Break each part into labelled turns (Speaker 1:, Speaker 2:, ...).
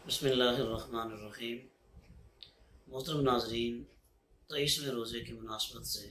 Speaker 1: بسم اللہ الرحمن الرحیم۔ محترم ناظرین، 23ویں روزے کی مناسبت سے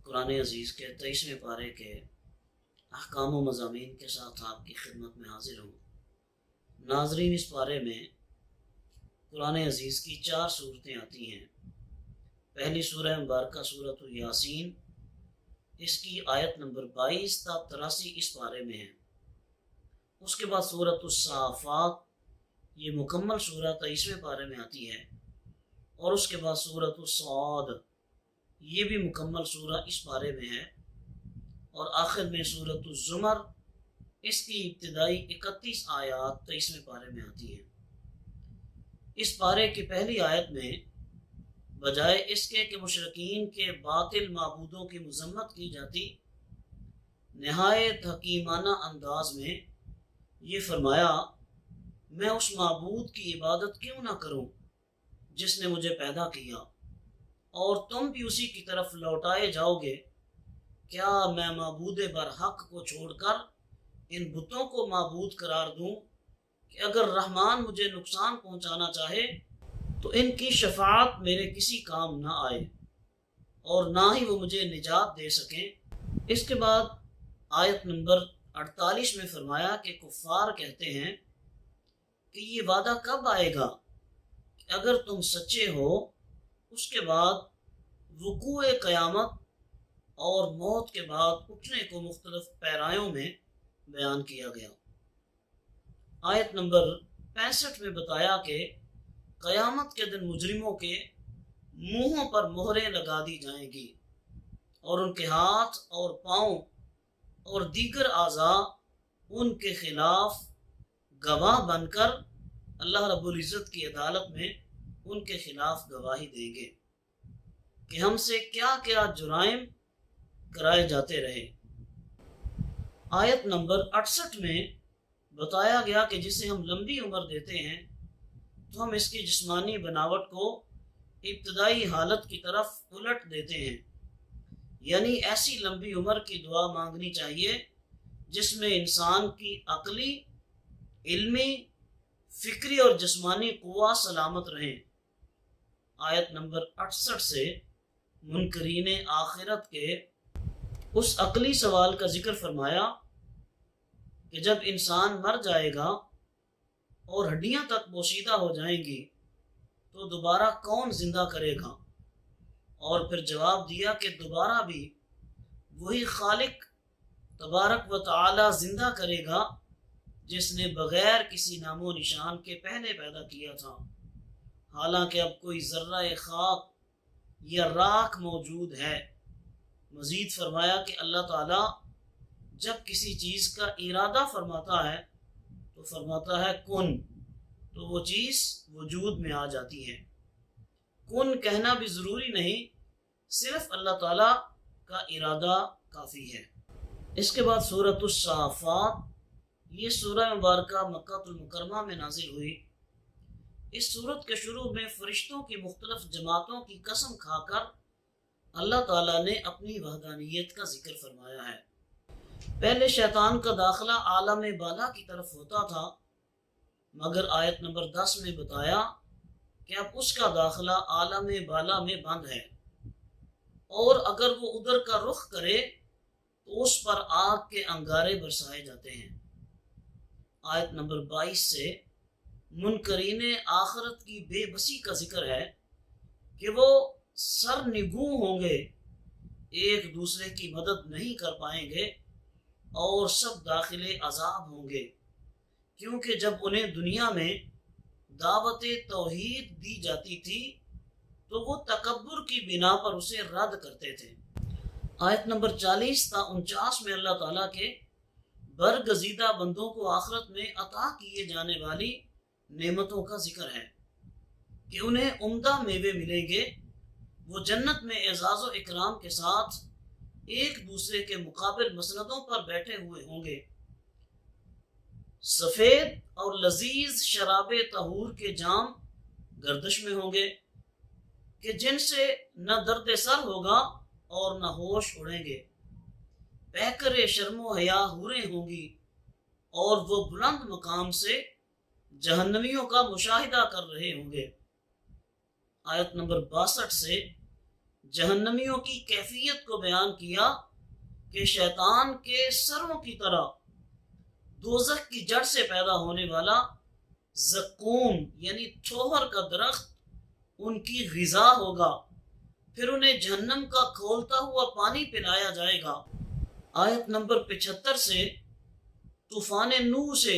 Speaker 1: قرآن عزیز کے 23ویں پارے کے احکام و مضامین کے ساتھ آپ کی خدمت میں حاضر ہوں۔ ناظرین، اس پارے میں قرآن عزیز کی 4 صورتیں آتی ہیں۔ پہلی سورہ مبارکہ سورۃ یاسین، اس کی آیت نمبر 22 تا 83 اس پارے میں ہے۔ اس کے بعد سورۃ الصافات، یہ مکمل سورہ 23ویں پارے میں آتی ہے، اور اس کے بعد سورۃ الصاد، یہ بھی مکمل سورہ اس پارے میں ہے، اور آخر میں سورۃ الزمر، اس کی ابتدائی 31 آیات 23ویں پارے میں آتی ہیں۔ اس پارے کی پہلی آیت میں بجائے اس کے کہ مشرکین کے باطل معبودوں کی مذمت کی جاتی، نہایت حکیمانہ انداز میں یہ فرمایا، میں اس معبود کی عبادت کیوں نہ کروں جس نے مجھے پیدا کیا، اور تم بھی اسی کی طرف لوٹائے جاؤ گے۔ کیا میں معبود برحق کو چھوڑ کر ان بتوں کو معبود قرار دوں کہ اگر رحمان مجھے نقصان پہنچانا چاہے تو ان کی شفاعت میرے کسی کام نہ آئے، اور نہ ہی وہ مجھے نجات دے سکیں۔ اس کے بعد آیت نمبر 48 میں فرمایا کہ کفار کہتے ہیں کہ یہ وعدہ کب آئے گا کہ اگر تم سچے ہو۔ اس کے بعد وقوع قیامت اور موت کے بعد اٹھنے کو مختلف پیرایوں میں بیان کیا گیا۔ آیت نمبر 65 میں بتایا کہ قیامت کے دن مجرموں کے منہوں پر مہریں لگا دی جائیں گی، اور ان کے ہاتھ اور پاؤں اور دیگر اعضاء ان کے خلاف گواہ بن کر اللہ رب العزت کی عدالت میں ان کے خلاف گواہی دیں گے کہ ہم سے کیا کیا جرائم کرائے جاتے رہے۔ آیت نمبر 68 میں بتایا گیا کہ جسے ہم لمبی عمر دیتے ہیں تو ہم اس کی جسمانی بناوٹ کو ابتدائی حالت کی طرف الٹ دیتے ہیں، یعنی ایسی لمبی عمر کی دعا مانگنی چاہیے جس میں انسان کی عقلی، علمی، فکری اور جسمانی قوہ سلامت رہیں۔ آیت نمبر 68 سے منکرین آخرت کے اس عقلی سوال کا ذکر فرمایا کہ جب انسان مر جائے گا اور ہڈیاں تک بوسیدہ ہو جائیں گی تو دوبارہ کون زندہ کرے گا، اور پھر جواب دیا کہ دوبارہ بھی وہی خالق تبارک و تعالی زندہ کرے گا جس نے بغیر کسی نام و نشان کے پہلے پیدا کیا تھا، حالانکہ اب کوئی ذرہ خاک یا راکھ موجود ہے۔ مزید فرمایا کہ اللہ تعالیٰ جب کسی چیز کا ارادہ فرماتا ہے تو فرماتا ہے کن، تو وہ چیز وجود میں آ جاتی ہے۔ کن کہنا بھی ضروری نہیں، صرف اللہ تعالیٰ کا ارادہ کافی ہے۔ اس کے بعد سورۃ الصافات، یہ سورہ مبارکہ مکہ المکرمہ میں نازل ہوئی۔ اس سورت کے شروع میں فرشتوں کی مختلف جماعتوں کی قسم کھا کر اللہ تعالیٰ نے اپنی وحدانیت کا ذکر فرمایا ہے۔ پہلے شیطان کا داخلہ عالم بالا کی طرف ہوتا تھا، مگر آیت نمبر 10 میں بتایا کہ اب اس کا داخلہ عالم بالا میں بند ہے، اور اگر وہ ادھر کا رخ کرے تو اس پر آگ کے انگارے برسائے جاتے ہیں۔ آیت نمبر 22 سے منکرین آخرت کی بے بسی کا ذکر ہے کہ وہ سر نگوں ہوں گے، ایک دوسرے کی مدد نہیں کر پائیں گے، اور سب داخل عذاب ہوں گے، کیونکہ جب انہیں دنیا میں دعوت توحید دی جاتی تھی تو وہ تکبر کی بنا پر اسے رد کرتے تھے۔ آیت نمبر 40 تا 49 میں اللہ تعالیٰ کے برگزیدہ بندوں کو آخرت میں عطا کیے جانے والی نعمتوں کا ذکر ہے کہ انہیں عمدہ میوے ملیں گے، وہ جنت میں اعزاز و اکرام کے ساتھ ایک دوسرے کے مقابل مسندوں پر بیٹھے ہوئے ہوں گے، سفید اور لذیذ شراب طہور کے جام گردش میں ہوں گے کہ جن سے نہ درد سر ہوگا اور نہ ہوش اڑیں گے، بہکر شرم و حیا حوریں ہوں گی، اور وہ بلند مقام سے جہنمیوں کا مشاہدہ کر رہے ہوں گے۔ آیت نمبر 62 سے جہنمیوں کی کیفیت کو بیان کیا کہ شیطان کے سروں کی طرح دوزخ کی جڑ سے پیدا ہونے والا زقوم یعنی چھوہر کا درخت ان کی غذا ہوگا، پھر انہیں جہنم کا کھولتا ہوا پانی پلایا جائے گا۔ آیت نمبر 75 سے طوفان نوح سے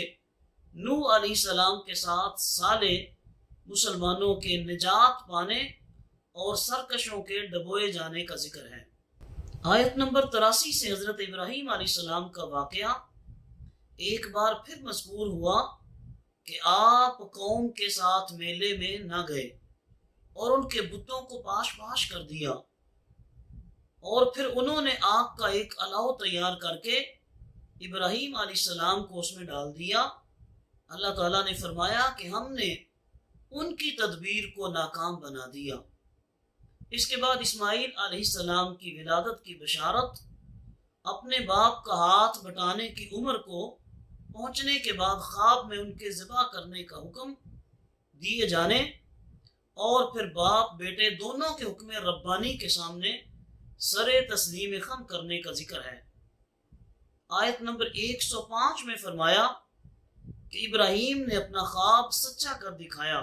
Speaker 1: نوح علیہ السلام کے ساتھ سالے مسلمانوں کے نجات پانے اور سرکشوں کے ڈبوئے جانے کا ذکر ہے۔ آیت نمبر 83 سے حضرت ابراہیم علیہ السلام کا واقعہ ایک بار پھر مذکور ہوا کہ آپ قوم کے ساتھ میلے میں نہ گئے اور ان کے بتوں کو پاش پاش کر دیا، اور پھر انہوں نے آگ کا ایک الاؤ تیار کر کے ابراہیم علیہ السلام کو اس میں ڈال دیا۔ اللہ تعالیٰ نے فرمایا کہ ہم نے ان کی تدبیر کو ناکام بنا دیا۔ اس کے بعد اسماعیل علیہ السلام کی ولادت کی بشارت، اپنے باپ کا ہاتھ بٹانے کی عمر کو پہنچنے کے بعد خواب میں ان کے ذبح کرنے کا حکم دیے جانے، اور پھر باپ بیٹے دونوں کے حکم ربانی کے سامنے سر تسلیم خم کرنے کا ذکر ہے۔ آیت نمبر 105 میں فرمایا کہ ابراہیم نے اپنا خواب سچا کر دکھایا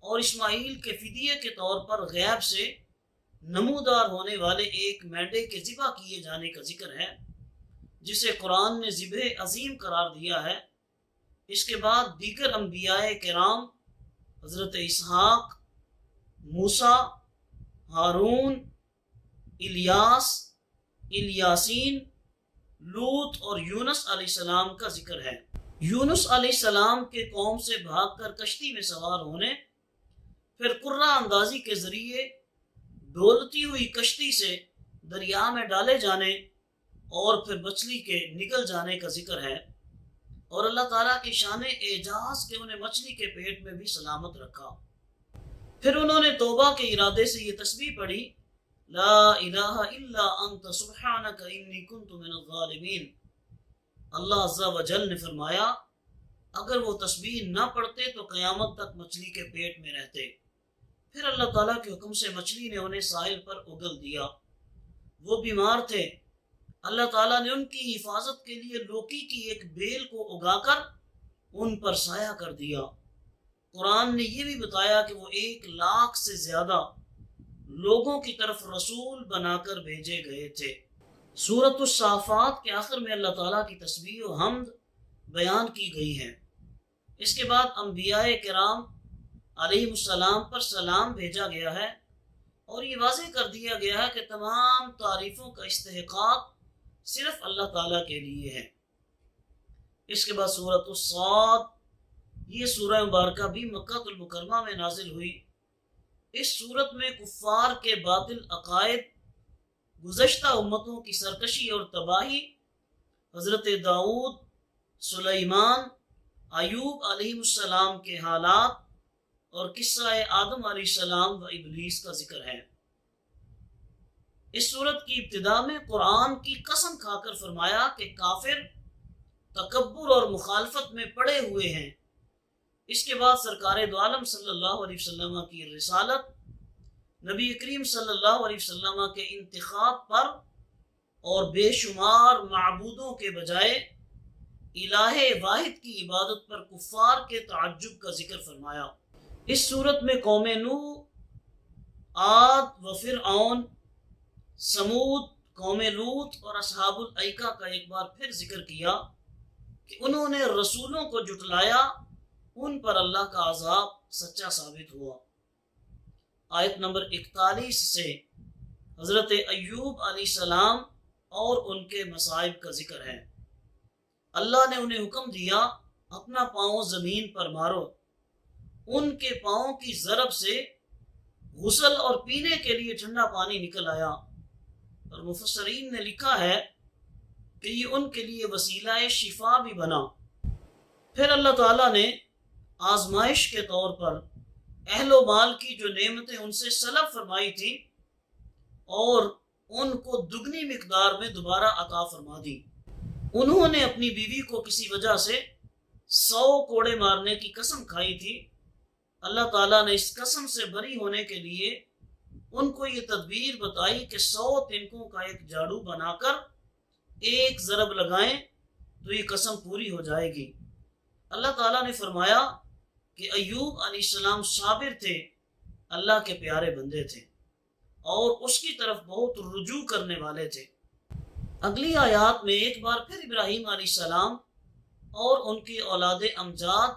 Speaker 1: اور اسماعیل کے فدیے کے طور پر غیب سے نمودار ہونے والے ایک مینڈے کے ذبح کیے جانے کا ذکر ہے، جسے قرآن نے ذبح عظیم قرار دیا ہے۔ اس کے بعد دیگر انبیاء کرام حضرت اسحاق، موسیٰ، ہارون، الیاس، الیاسین، لوط اور یونس علیہ السلام کا ذکر ہے۔ یونس علیہ السلام کے قوم سے بھاگ کر کشتی میں سوار ہونے، پھر قرہ اندازی کے ذریعے ڈولتی ہوئی کشتی سے دریا میں ڈالے جانے اور پھر مچھلی کے نگل جانے کا ذکر ہے، اور اللہ تعالیٰ کی شان اعجاز کے انہیں مچھلی کے پیٹ میں بھی سلامت رکھا۔ پھر انہوں نے توبہ کے ارادے سے یہ تسبیح پڑھی، لا الہ الا انت سبحانک انی کنت من الظالمین۔ اللہ عز و جل نے فرمایا اگر وہ تسبیح نہ پڑھتے تو قیامت تک مچھلی کے پیٹ میں رہتے۔ پھر اللہ تعالیٰ کے حکم سے مچھلی نے انہیں ساحل پر اگل دیا۔ وہ بیمار تھے، اللہ تعالیٰ نے ان کی حفاظت کے لیے لوکی کی ایک بیل کو اگا کر ان پر سایہ کر دیا۔ قرآن نے یہ بھی بتایا کہ وہ 1,00,000 سے زیادہ لوگوں کی طرف رسول بنا کر بھیجے گئے تھے۔ سورۃ الصافات کے آخر میں اللہ تعالیٰ کی تسبیح و حمد بیان کی گئی ہے۔ اس کے بعد انبیاء کرام علیہ السلام پر سلام بھیجا گیا ہے، اور یہ واضح کر دیا گیا ہے کہ تمام تعریفوں کا استحقاق صرف اللہ تعالیٰ کے لیے ہے۔ اس کے بعد سورۃ الصاد، یہ سورہ مبارکہ بھی مکہ المکرمہ میں نازل ہوئی۔ اس سورت میں کفار کے باطل عقائد، گزشتہ امتوں کی سرکشی اور تباہی، حضرت داؤد، سلیمان، ایوب علیہ السلام کے حالات اور قصہ آدم علیہ السلام و ابلیس کا ذکر ہے۔ اس سورت کی ابتدا میں قرآن کی قسم کھا کر فرمایا کہ کافر تکبر اور مخالفت میں پڑے ہوئے ہیں۔ اس کے بعد سرکار دو عالم صلی اللہ علیہ وسلم کی رسالت، نبی کریم صلی اللہ علیہ وسلم کے انتخاب پر اور بے شمار معبودوں کے بجائے الہ واحد کی عبادت پر کفار کے تعجب کا ذکر فرمایا۔ اس صورت میں قوم نوح، عاد و فرعون، سمود، قوم لوط اور اصحاب الایکہ کا ایک بار پھر ذکر کیا کہ انہوں نے رسولوں کو جھٹلایا، ان پر اللہ کا عذاب سچا ثابت ہوا۔ آیت نمبر 41 سے حضرت ایوب علیہ السلام اور ان کے مصائب کا ذکر ہے۔ اللہ نے انہیں حکم دیا اپنا پاؤں زمین پر مارو، ان کے پاؤں کی ضرب سے غسل اور پینے کے لیے ٹھنڈا پانی نکل آیا، اور مفسرین نے لکھا ہے کہ یہ ان کے لیے وسیلہ شفا بھی بنا۔ پھر اللہ تعالیٰ نے آزمائش کے طور پر اہل و مال کی جو نعمتیں ان سے سلب فرمائی تھی اور ان کو دگنی مقدار میں دوبارہ عطا فرما دی۔ انہوں نے اپنی بیوی کو کسی وجہ سے 100 کوڑے مارنے کی قسم کھائی تھی، اللہ تعالیٰ نے اس قسم سے بری ہونے کے لیے ان کو یہ تدبیر بتائی کہ 100 تنکوں کا ایک جاڑو بنا کر ایک ضرب لگائیں تو یہ قسم پوری ہو جائے گی۔ اللہ تعالیٰ نے فرمایا کہ ایوب علیہ السلام صابر تھے، اللہ کے پیارے بندے تھے اور اس کی طرف بہت رجوع کرنے والے تھے۔ اگلی آیات میں ایک بار پھر ابراہیم علیہ السلام اور ان کی اولاد امجاد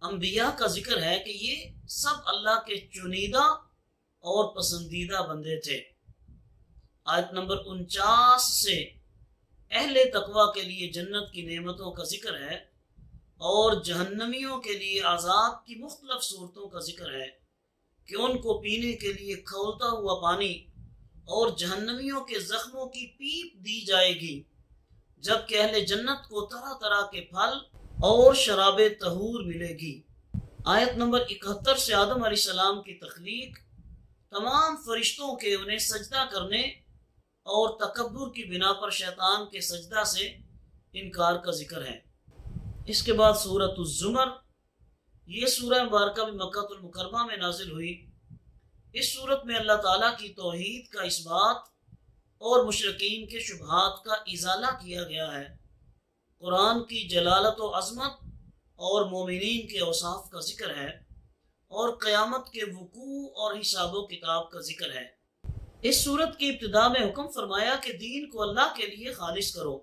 Speaker 1: انبیاء کا ذکر ہے کہ یہ سب اللہ کے چنیدہ اور پسندیدہ بندے تھے۔ آیت نمبر 49 سے اہل تقوی کے لیے جنت کی نعمتوں کا ذکر ہے اور جہنمیوں کے لیے عذاب کی مختلف صورتوں کا ذکر ہے کہ ان کو پینے کے لیے کھولتا ہوا پانی اور جہنمیوں کے زخموں کی پیپ دی جائے گی، جبکہ اہل جنت کو طرح طرح کے پھل اور شراب طہور ملے گی۔ آیت نمبر 71 سے آدم علیہ السلام کی تخلیق، تمام فرشتوں کے انہیں سجدہ کرنے اور تکبر کی بنا پر شیطان کے سجدہ سے انکار کا ذکر ہے۔ اس کے بعد سورۃ الزمر، یہ سورہ مبارکہ بھی مکہ المکرمہ میں نازل ہوئی۔ اس سورت میں اللہ تعالیٰ کی توحید کا اس بات اور مشرکین کے شبہات کا ازالہ کیا گیا ہے۔ قرآن کی جلالت و عظمت اور مومنین کے اوصاف کا ذکر ہے اور قیامت کے وقوع اور حساب و کتاب کا ذکر ہے۔ اس سورت کی ابتدا میں حکم فرمایا کہ دین کو اللہ کے لیے خالص کرو۔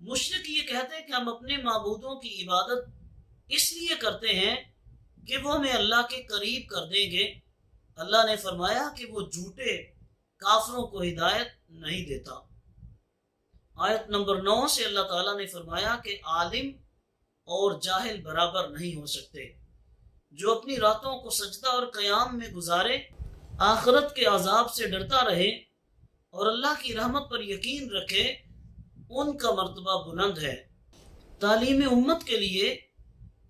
Speaker 1: مشرک یہ کہتے ہیں کہ ہم اپنے معبودوں کی عبادت اس لیے کرتے ہیں کہ وہ ہمیں اللہ کے قریب کر دیں گے۔ اللہ نے فرمایا کہ وہ جھوٹے کافروں کو ہدایت نہیں دیتا۔ آیت نمبر 9 سے اللہ تعالیٰ نے فرمایا کہ عالم اور جاہل برابر نہیں ہو سکتے۔ جو اپنی راتوں کو سجدہ اور قیام میں گزارے، آخرت کے عذاب سے ڈرتا رہے اور اللہ کی رحمت پر یقین رکھے، ان کا مرتبہ بلند ہے۔ تعلیم امت کے لیے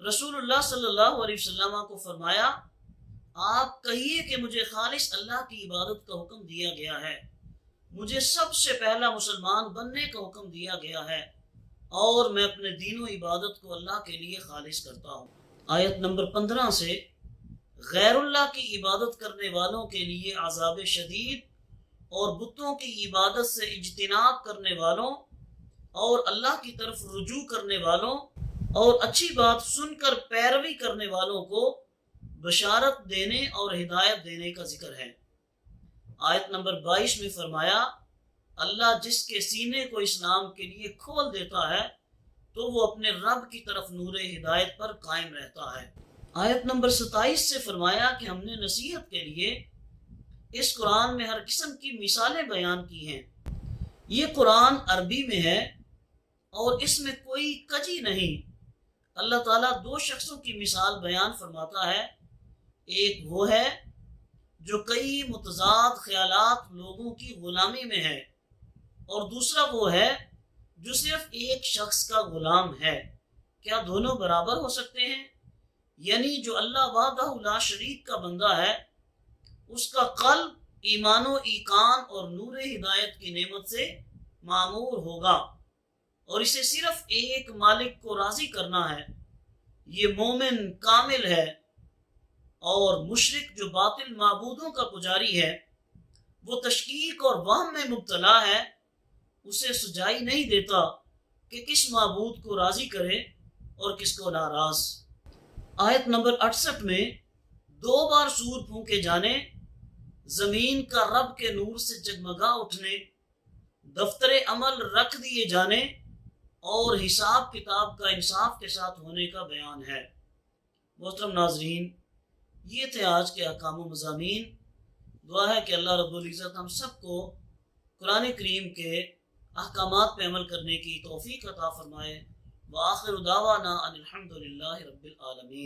Speaker 1: رسول اللہ صلی اللہ علیہ وسلم کو فرمایا، آپ کہیے کہ مجھے خالص اللہ کی عبادت کا حکم دیا گیا ہے، مجھے سب سے پہلا مسلمان بننے کا حکم دیا گیا ہے اور میں اپنے دین و عبادت کو اللہ کے لیے خالص کرتا ہوں۔ آیت نمبر 15 سے غیر اللہ کی عبادت کرنے والوں کے لیے عذاب شدید اور بتوں کی عبادت سے اجتناب کرنے والوں اور اللہ کی طرف رجوع کرنے والوں اور اچھی بات سن کر پیروی کرنے والوں کو بشارت دینے اور ہدایت دینے کا ذکر ہے۔ آیت نمبر 22 میں فرمایا، اللہ جس کے سینے کو اسلام کے لیے کھول دیتا ہے تو وہ اپنے رب کی طرف نور ہدایت پر قائم رہتا ہے۔ آیت نمبر 27 سے فرمایا کہ ہم نے نصیحت کے لیے اس قرآن میں ہر قسم کی مثالیں بیان کی ہیں۔ یہ قرآن عربی میں ہے اور اس میں کوئی کجی نہیں۔ اللہ تعالیٰ 2 شخصوں کی مثال بیان فرماتا ہے، ایک وہ ہے جو کئی متضاد خیالات لوگوں کی غلامی میں ہے اور دوسرا وہ ہے جو صرف ایک شخص کا غلام ہے۔ کیا دونوں برابر ہو سکتے ہیں؟ یعنی جو اللہ وحدہ لا شریک کا بندہ ہے، اس کا قلب ایمان و ایقان اور نور ہدایت کی نعمت سے معمور ہوگا اور اسے صرف ایک مالک کو راضی کرنا ہے، یہ مومن کامل ہے۔ اور مشرک جو باطل معبودوں کا پجاری ہے، وہ تشکیک اور وہم میں مبتلا ہے، اسے سجائی نہیں دیتا کہ کس معبود کو راضی کرے اور کس کو ناراض۔ آیت نمبر 68 میں 2 بار سور پھونکے جانے، زمین کا رب کے نور سے جگمگا اٹھنے، دفتر عمل رکھ دیے جانے اور حساب کتاب کا انصاف کے ساتھ ہونے کا بیان ہے۔ محترم ناظرین، یہ تھے آج کے احکام و مضامین۔ دعا ہے کہ اللہ رب العزت ہم سب کو قرآن کریم کے احکامات پہ عمل کرنے کی توفیق عطا فرمائے۔ وآخر دعوانا ان الحمد للہ رب العالمین۔